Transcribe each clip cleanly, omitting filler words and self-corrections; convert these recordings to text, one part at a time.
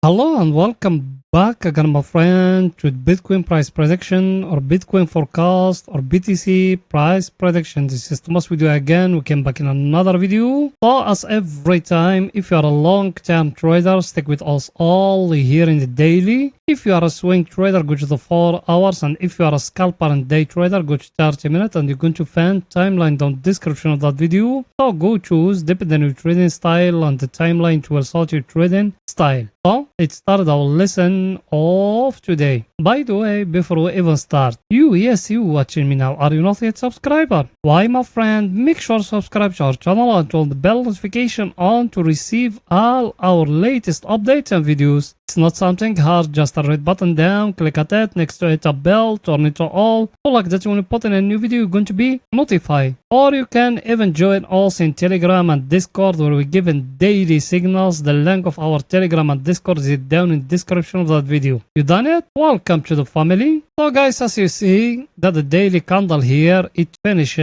Hello and welcome back again, my friend, to Bitcoin price prediction or Bitcoin forecast or BTC price prediction. This is Thomas with you again. We came back in another video. So as every time, if you are a long-term trader, stick with us all here in the daily. If you are a swing trader, go to the 4 hours, and if you are a scalper and day trader, go to 30 minutes, and you're going to find timeline down description of that video. So go choose depending on your trading style, and the timeline will sort your trading style. So it started our lesson of today. By the way, before we even start, you watching me now, are you not yet subscriber? Why, my friend? Make sure to subscribe to our channel and turn the bell notification on to receive all our latest updates and videos. It's not something hard, just a red button down, click at it, next to it a bell, turn it to all, so like that when you put in a new video you're going to be notified. Or you can even join us in Telegram and Discord, where we give in daily signals. The link of our Telegram and Discord is down in the description of that video. You done it? Welcome to the family. So guys, as you see that the daily candle here, it finished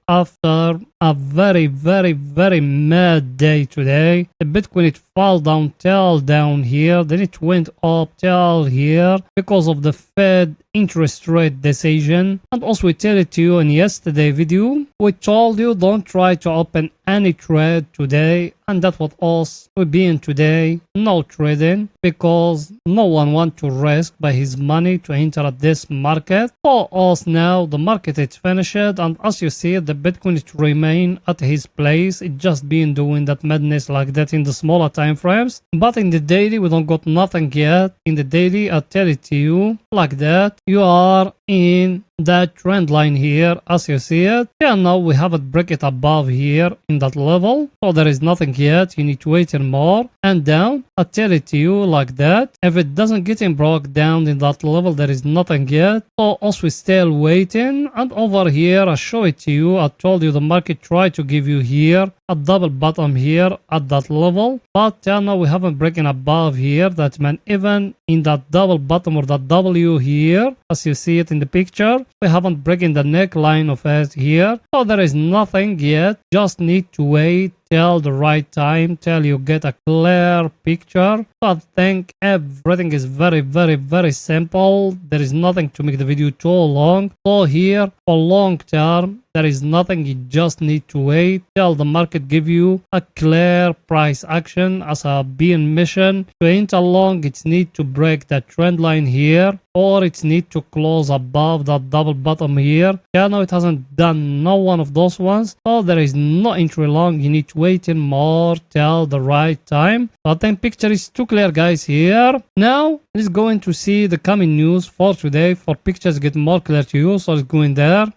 after a very mad day today. The Bitcoin, it fell down till down here, then it went up till here because of the Fed interest rate decision. And also we tell it to you in yesterday video, we told you don't try to open any trade today, and that's what us we be in today. No trading, because no one want to risk by his money to enter at this market. For us now, the market is finished, and as you see, the Bitcoin it remain at his place. It just been doing that madness like that in the smaller time frames, but in the daily we don't got nothing yet. In the daily, I tell it to you like that, you are in that trend line here as you see it. Yeah, now we haven't break it above here in that level, so there is nothing yet. You need to wait more and down. I tell it to you like that, if it doesn't get broke down in that level, there is nothing yet. So also we still waiting. And over here I show it to you, I told you the market tried to give you here a double bottom here at that level, but now we haven't broken above here. That meant even in that double bottom or that W here as you see it in the picture, we haven't broken the neckline of it here, so there is nothing yet. Just need to wait till the right time, till you get a clear picture. So I think everything is very simple. There is nothing to make the video too long. So here for long term, there is nothing. You just need to wait till the market give you a clear price action as a being mission. To enter long, it need to break the trend line here, or it need to close above that double bottom here. Yeah, no, it hasn't done no one of those ones, so there is no entry long. You need to wait in more till the right time. So I think picture is too clear, guys. Here now let's go into see the coming news for today, for pictures get more clear to you. So let's go in there.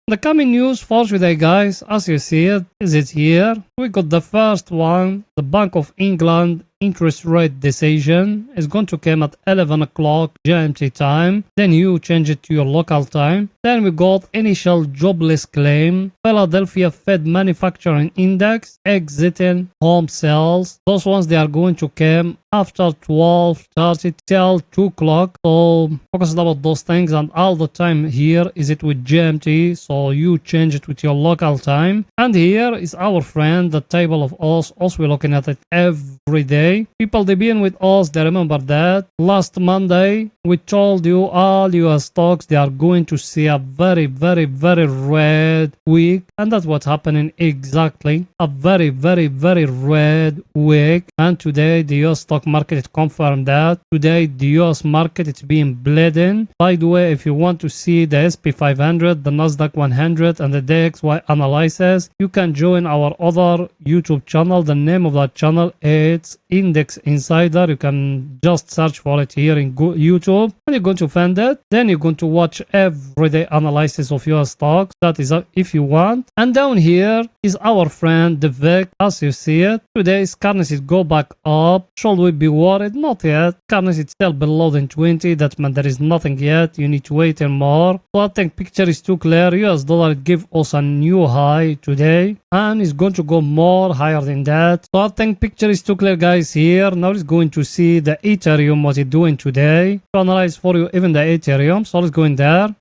The coming news for today, guys, as you see it, is it here. We got the first one, the Bank of England interest rate decision is going to come at 11 o'clock GMT time. Then you change it to your local time. Then we got initial jobless claim, Philadelphia Fed manufacturing index, exiting home sales. Those ones, they are going to come after 12:30 till 2 o'clock. So focus about those things, and all the time here is it with GMT, so you change it with your local time. And here is our friend, the table of us. Also we're looking at it every day. People they been with us, they remember that last Monday we told you all US stocks they are going to see a very red week, and that's what's happening exactly. A very red week. And today the US stock market it confirmed that. Today the US market it's being bleeding. By the way, if you want to see the SP 500, the Nasdaq 100 and the DXY analysis, you can join our other YouTube channel. The name of that channel, it's Index Insider. You can just search for it here in YouTube, and you're going to find it. Then you're going to watch everyday analysis of your stocks. That is if you want. And down here is our friend the VIX. As you see it, today's currency go back up. Should we be worried? Not yet. Currency is still below than 20. That means there is nothing yet. You need to wait and more. So I think picture is too clear. US dollar give us a new high today, and it's going to go more higher than that. So I think picture is too clear, guys. Here now it's going to see the Ethereum what it's doing today, to analyze for you even the Ethereum. So let's go in there.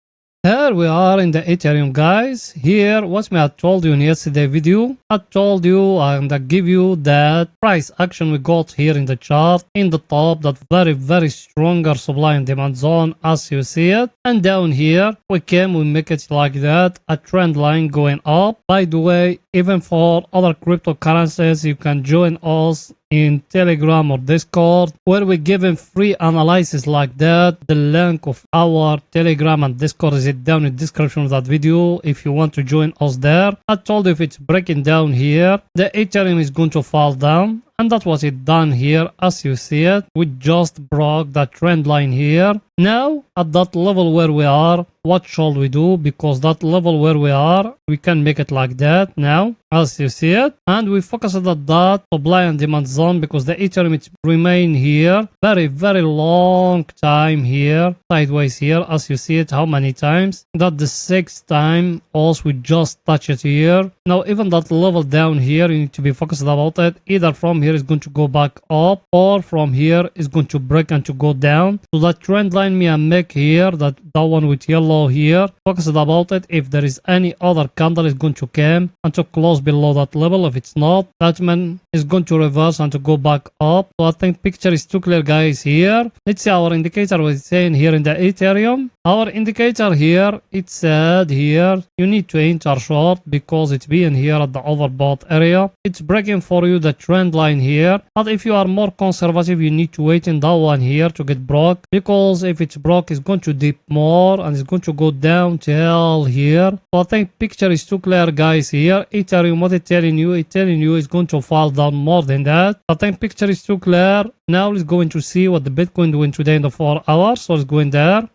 Here we are in the Ethereum, guys. Here, what me I told you in yesterday video, I told you and I give you that price action we got here in the chart. In the top, that very stronger supply and demand zone as you see it. And down here, we make it like that, a trend line going up. By the way, even for other cryptocurrencies, you can join us in Telegram or Discord, where we giving free analysis like that. The link of our Telegram and Discord is down in the description of that video if you want to join us there. I told you if it's breaking down here, the Ethereum is going to fall down. And that's what it done here. As you see it, we just broke that trend line here. Now, at that level where we are, what shall we do? Because that level where we are, we can make it like that now, as you see it. And we focus on that supply and demand zone because the Ethereum it remain here very long time here, sideways here, as you see it. How many times? That the sixth time. Also, we just touch it here. Now, even that level down here, you need to be focused about it. Either from here is going to go back up, or from here is going to break and to go down. So that trend line me I make here, that one with yellow here, focus about it. If there is any other candle is going to come and to close below that level. If it's not, that man is going to reverse and to go back up. So I think picture is too clear, guys. Here, let's see our indicator was saying here in the Ethereum. Our indicator here, it said here you need to enter short because it's being here at the overbought area. It's breaking for you the trend line here. But if you are more conservative, you need to wait in that one here to get broke, because if it's broke, it's going to dip more and it's going to go down till here. So I think picture is too clear, guys. Here, Ethereum, what it's telling you it's going to fall down more than that. I think picture is too clear. Now let's go into see what the Bitcoin doing today in the 4 hours. So let's go in there.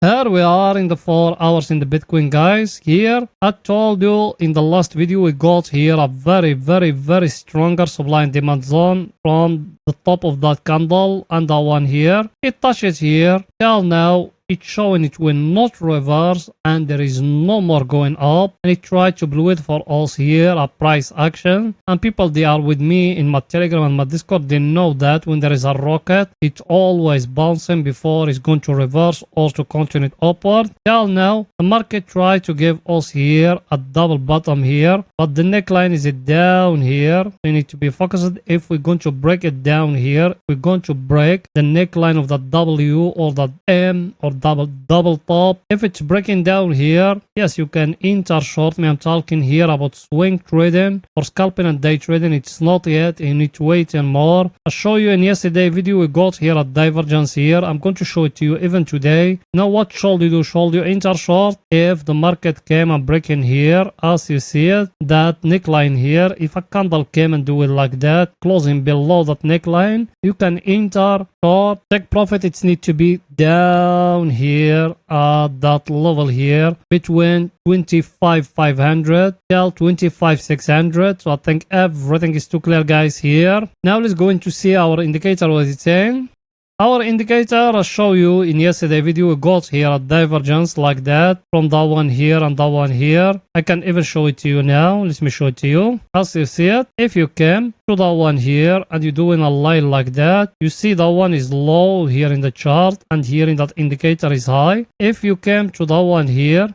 Here we are in the 4 hours in the Bitcoin, guys. Here, I told you in the last video, we got here a very stronger supply and demand zone from the top of that candle and that one here. It touches here. Till now, it's showing it will not reverse and there is no more going up, and it tried to blow it for us here a price action. And people they are with me in my Telegram and my Discord, they know that when there is a rocket, it's always bouncing before it's going to reverse or to continue upward. Till now, the market tried to give us here a double bottom here, but the neckline is down here. We need to be focused. If we're going to break it down here, we're going to break the neckline of that W or that M or double top. If it's breaking down here, yes, you can enter short. Me, I'm talking here about swing trading or scalping and day trading. It's not yet. You need to wait and more. I show you in yesterday video we got here a divergence here. I'm going to show it to you even today. Now what should you do? Should you enter short if the market came and breaking here, as you see it, that neckline here? If a candle came and do it like that, closing below that neckline, you can enter short. Take profit. It needs to be down here at that level here between 25,500 till 25,600. So I think everything is too clear, guys. Here now let's go into see our indicator. What is it saying? Our indicator, I show you in yesterday video, we got here a divergence like that from that one here and that one here. I can even show it to you now. Let me show it to you. As you see it, if you came to that one here and you're doing a line like that, you see that one is low here in the chart and here in that indicator is high. If you came to that one here,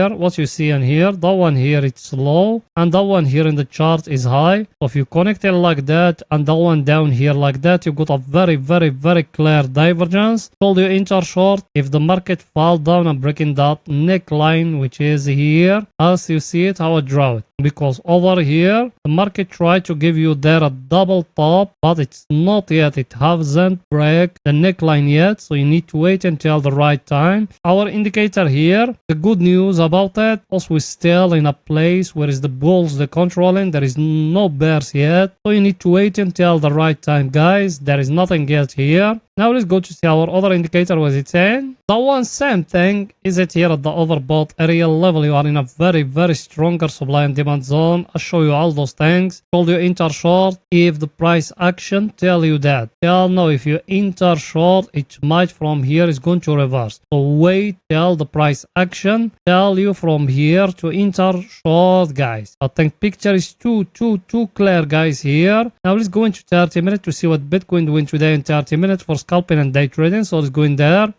what you see in here, that one here it's low and that one here in the chart is high. So if you connect it like that and that one down here like that, you got a very clear divergence. Told you enter short if the market fall down and breaking that neckline, which is here, as you see it, how I draw it. Because over here the market tried to give you there a double top, but it's not yet. It hasn't break the neckline yet, so you need to wait until the right time. Our indicator here, the good news about it, also we're still in a place where is the bulls the controlling. There is no bears yet, so you need to wait until the right time, guys. There is nothing yet here. Now let's go to see our other indicator. What is it saying? The one same thing is it here at the overbought area level. You are in a very stronger supply and demand zone. I'll show you all those things. Told you enter short if the price action tell you that. Tell now if you enter short, it might from here is going to reverse. So wait till the price action tell you from here to enter short, guys. I think picture is too clear, guys. Here now let's go into 30 minutes to see what Bitcoin doing today in 30 minutes for scalping and day trading. So let's go in there.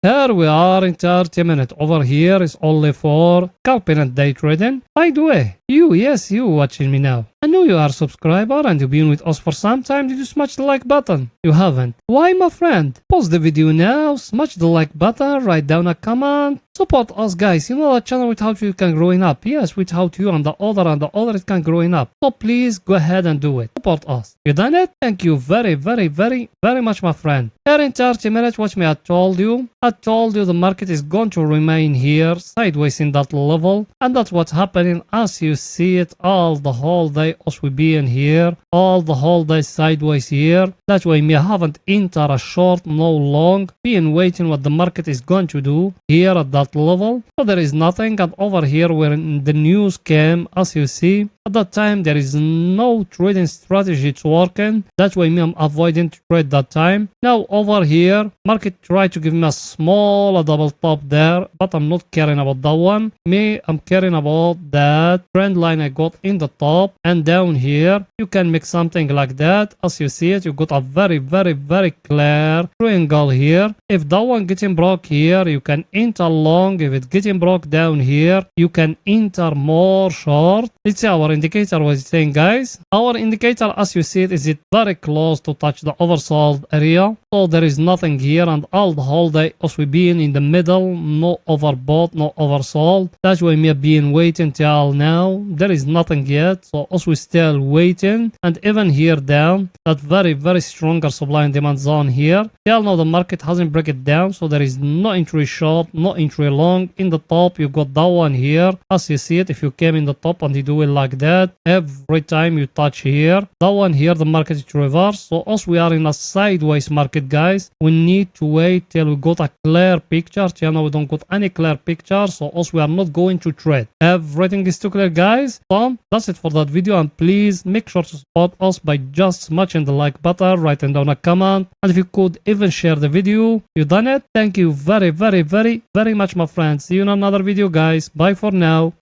Here we are in 30 minutes. Over here is only for scalping and day trading. By the way, yes, you watching me now. I know you are a subscriber and you've been with us for some time. Did you smash the like button? You haven't. Why, my friend? Pause the video now, smash the like button, write down a comment. Support us, guys. You know that channel without you can growing up. Yes, without you and the other it can growing up. So please go ahead and do it. Support us. You done it? Thank you very much, my friend. Here in 30 minutes, watch me. I told you the market is going to remain here sideways in that level, and that's what's happening as you see it all the whole day. Us we being here all the whole day sideways here. That's why me haven't entered a short no long, being waiting what the market is going to do here at that level. So there is nothing, and over here where the news came, as you see, at that time there is no trading strategy it's working. That's why me I'm avoiding to trade that time. Now over here market tried to give me a small double top there, but I'm not caring about that one. I'm caring about that trend line I got in the top, and down here you can make something like that. As you see it, you got a very clear triangle here. If that one getting broke here, you can enter long. If it's getting broke down here, you can enter more short. Let's see our indicator was saying, guys. Our indicator, as you see it, is very close to touch the oversold area. So there is nothing here, and all the whole day us we being in the middle, no overbought, no oversold. That's why me being waiting till now. There is nothing yet, so us we still waiting. And even here down, that very stronger supply and demand zone here. Till now the market hasn't break it down, so there is no entry short, no entry long. In the top you got that one here. As you see it, if you came in the top and you do it like that, every time you touch here, that one here, the market is reverse. So us we are in a sideways market, guys. We need to wait till we got a clear picture. Till now we don't got any clear picture, so us we are not going to trade. Everything is too clear, guys. So that's it for that video, and please make sure to support us by just smashing the like button, writing down a comment, and if you could even share the video. You done it. Thank you very much, my friends. See you in another video, guys. Bye for now.